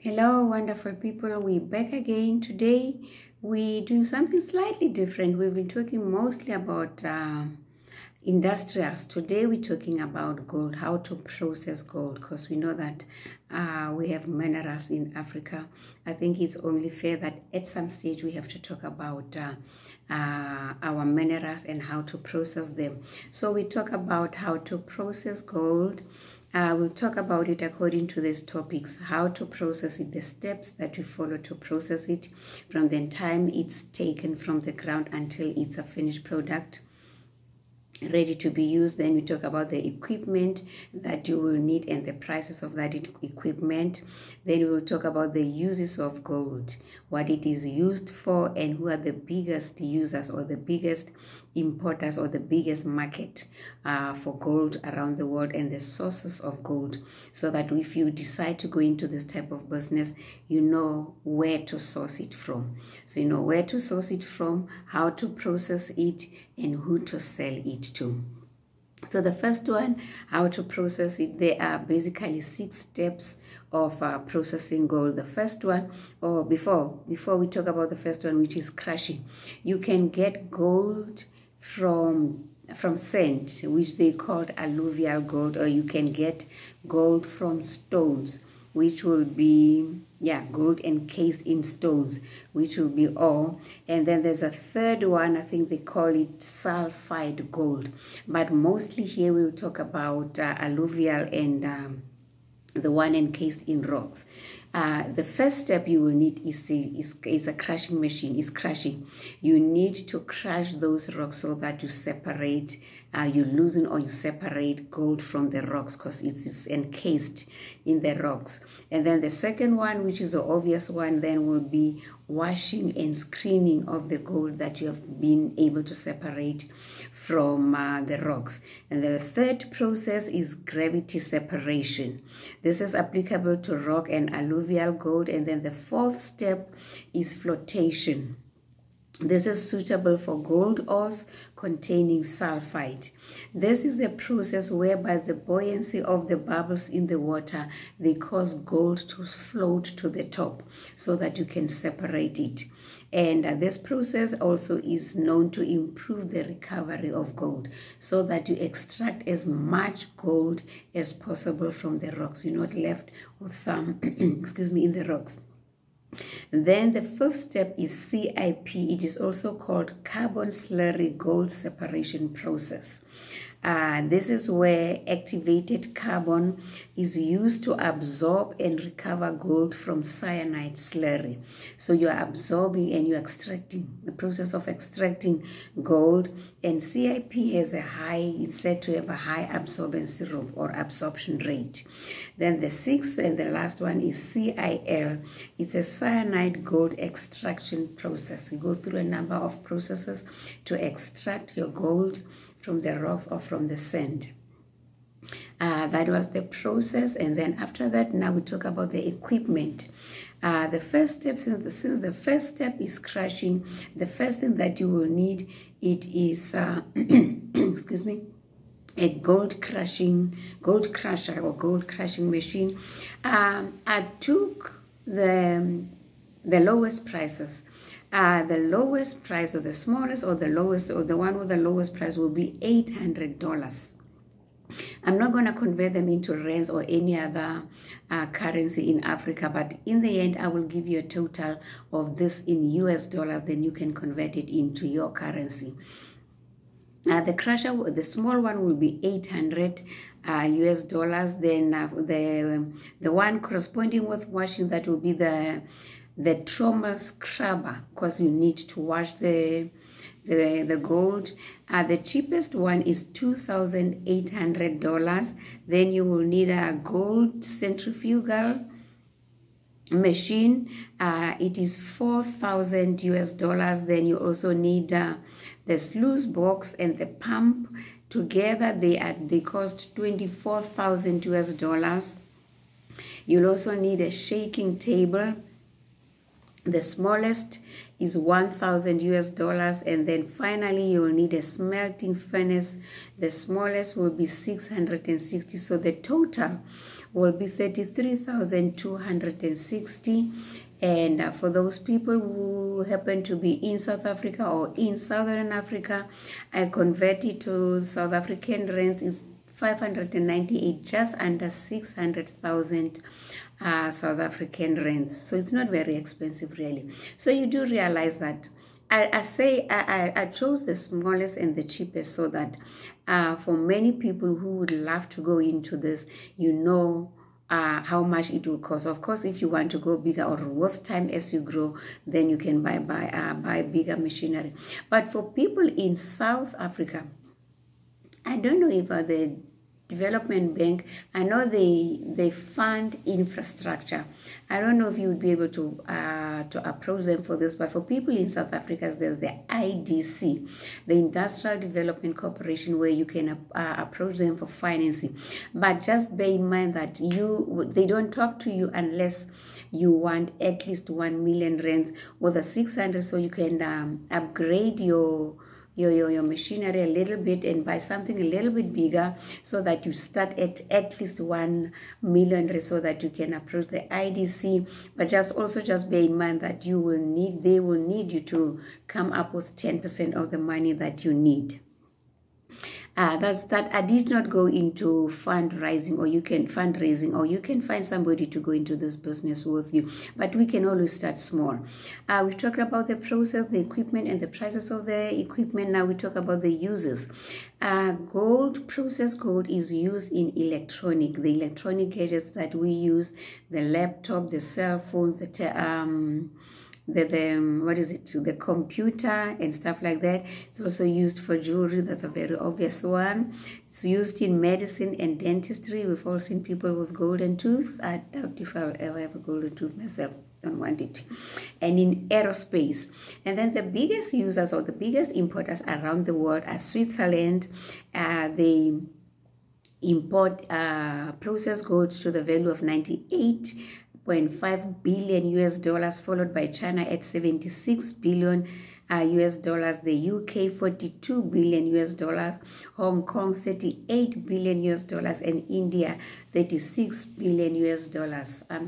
Hello, wonderful people. We're back again. Today, we're doing something slightly different. We've been talking mostly about industrials. Today, we're talking about gold, how to process gold, because we know that we have minerals in Africa. I think it's only fair that at some stage we have to talk about our minerals and how to process them. So we talk about how to process gold. We'll talk about it according to these topics, how to process it, the steps that we follow to process it from the time it's taken from the ground until it's a finished product ready to be used. Then we talk about the equipment that you will need and the prices of that equipment. Then we will talk about the uses of gold, what it is used for, and who are the biggest users or the biggest importers or the biggest market for gold around the world, and the sources of gold, so that if you decide to go into this type of business, you know where to source it from. So you know where to source it from, how to process it, and who to sell it to. So the first one, how to process it, there are basically 6 steps of processing gold. The first one, or before we talk about the first one, which is crushing, you can get gold from sand, which they called alluvial gold, or you can get gold from stones, which will be gold encased in stones, which will be ore. And then there's a third one, I think they call it sulfide gold, but mostly here we'll talk about alluvial and the one encased in rocks. The first step you will need is a crushing machine, is crushing. You need to crush those rocks so that you separate, you loosen or you separate gold from the rocks, because it is encased in the rocks. And then the second one, which is the obvious one, then will be washing and screening of the gold that you have been able to separate from the rocks. And the third process is gravity separation. This is applicable to rock and alluvial gold. And then the fourth step is flotation. This is suitable for gold ores containing sulfide. This is the process whereby the buoyancy of the bubbles in the water, they cause gold to float to the top so that you can separate it. And this process also is known to improve the recovery of gold, so that you extract as much gold as possible from the rocks. You're not left with some, in the rocks. Then the fifth step is CIP. It is also called carbon slurry gold separation process. This is where activated carbon is used to absorb and recover gold from cyanide slurry. So you are absorbing and you're extracting, the process of extracting gold. And CIP has it's said to have a high absorbency or absorption rate. Then the sixth and the last one is CIL. It's a cyanide gold extraction process. You go through a number of processes to extract your gold from the rocks or from the sand. That was the process. And then after that, now we talk about the equipment. The first step, since the first step is crushing, the first thing that you will need, it is a gold crusher or gold crushing machine. I took the lowest prices. The lowest price, or the smallest, or the lowest, or the one with the lowest price will be $800. I'm not going to convert them into rands or any other currency in Africa, but in the end, I will give you a total of this in US dollars, then you can convert it into your currency. The crusher, the small one, will be 800 US dollars. Then the one corresponding with washing, that will be the trommel scrubber, because you need to wash the gold. The cheapest one is $2,800. Then you will need a gold centrifugal machine. It is 4,000 US dollars. Then you also need the sluice box and the pump. Together they cost 24,000 US dollars. You'll also need a shaking table. The smallest is 1,000 US dollars, and then finally you will need a smelting furnace. The smallest will be 660. So the total will be 33,260. And for those people who happen to be in South Africa or in Southern Africa, I convert it to South African rands is 598, just under 600,000 South African rands. So it's not very expensive, really. So you do realize that I chose the smallest and the cheapest so that for many people who would love to go into this, how much it will cost. Of course, if you want to go bigger or with time as you grow, then you can buy bigger machinery. But for people in South Africa, I don't know if the Development Bank, I know they fund infrastructure. I don't know if you would be able to approach them for this, but for people in South Africa, there's the IDC, the Industrial Development Corporation, where you can approach them for financing. But just bear in mind that they don't talk to you unless you want at least 1 million rands or the 600, so you can upgrade your machinery a little bit and buy something a little bit bigger, so that you start at least 1 million, so that you can approach the IDC. But just bear in mind that they will need you to come up with 10% of the money that you need. That's that. I did not go into fundraising, or you can find somebody to go into this business with you, but we can always start small. We've talked about the process, the equipment, and the prices of the equipment. Now we talk about the uses. Processed gold is used in the electronic gadgets that we use, the laptop, the cell phones, the computer and stuff like that. It's also used for jewelry. That's a very obvious one. It's used in medicine and dentistry. We've all seen people with golden tooth. I doubt if I'll ever have a golden tooth myself. Don't want it. And in aerospace. And then the biggest users or the biggest importers around the world are Switzerland. They import processed gold to the value of 98.5 billion US dollars, followed by China at 76 billion US dollars, the UK 42 billion US dollars, Hong Kong 38 billion US dollars, and India 36 billion US dollars. I'm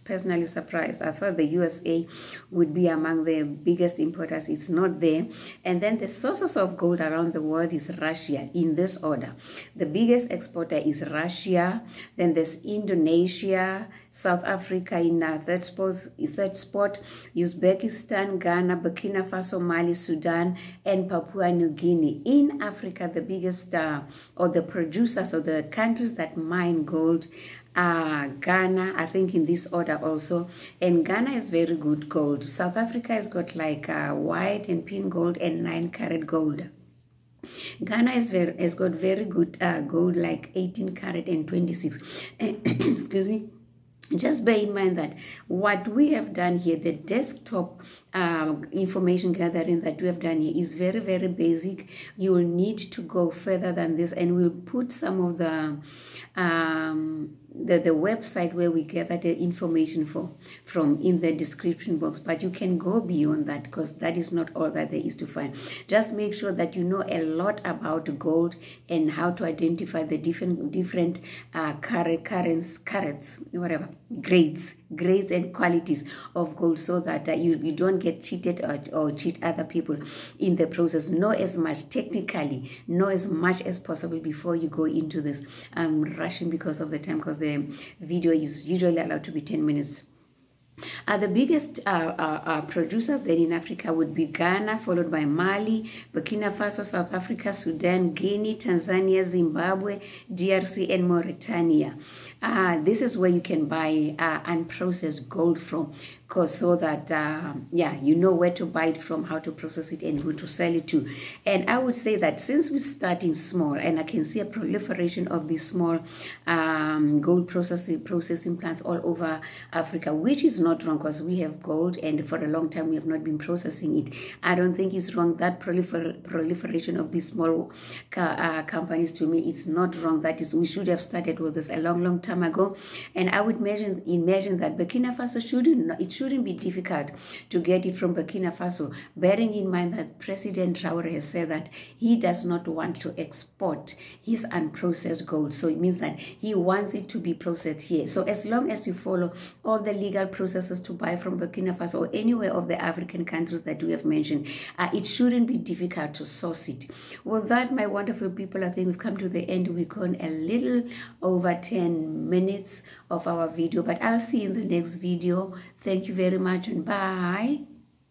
personally surprised. I thought the USA would be among the biggest importers. It's not there. And then the sources of gold around the world is Russia, in this order. The biggest exporter is Russia, then there's Indonesia, South Africa in third spot, Uzbekistan, Ghana, Burkina Faso, Mali, Sudan, and Papua New Guinea. In Africa, the biggest or the producers or the countries that mine gold, Ghana, I think in this order also, and Ghana is very good gold. South Africa has got like white and pink gold and 9-carat gold. Ghana has got very good gold, like 18-carat and 26. Excuse me. Just bear in mind that what we have done here, the desktop information gathering that we have done here, is very, very basic. You will need to go further than this, and we'll put some of the website where we gather the information from in the description box. But you can go beyond that, because that is not all that there is to find. Just make sure that you know a lot about gold and how to identify the different carats, whatever, grades and qualities of gold, so that you don't get cheated or cheat other people in the process. Know as much technically, know as much as possible before you go into this. I'm rushing because of the time, because the video is usually allowed to be 10 minutes. The biggest producers then in Africa would be Ghana, followed by Mali, Burkina Faso, South Africa, Sudan, Guinea, Tanzania, Zimbabwe, DRC, and Mauritania. This is where you can buy unprocessed gold from, so that you know where to buy it from, how to process it, and who to sell it to. And I would say that since we're starting small, and I can see a proliferation of these small gold processing plants all over Africa, which is not wrong, because we have gold, and for a long time we have not been processing it. I don't think it's wrong. That proliferation of these small companies, to me, it's not wrong. That is, we should have started with this a long time time ago, and I would imagine that Burkina Faso shouldn't be difficult to get it from Burkina Faso, bearing in mind that President Traore has said that he does not want to export his unprocessed gold. So it means that he wants it to be processed here. So as long as you follow all the legal processes to buy from Burkina Faso or anywhere of the African countries that we have mentioned, it shouldn't be difficult to source it. With that, my wonderful people, I think we've come to the end. We've gone a little over 10 minutes of our video, but I'll see you in the next video. Thank you very much and bye.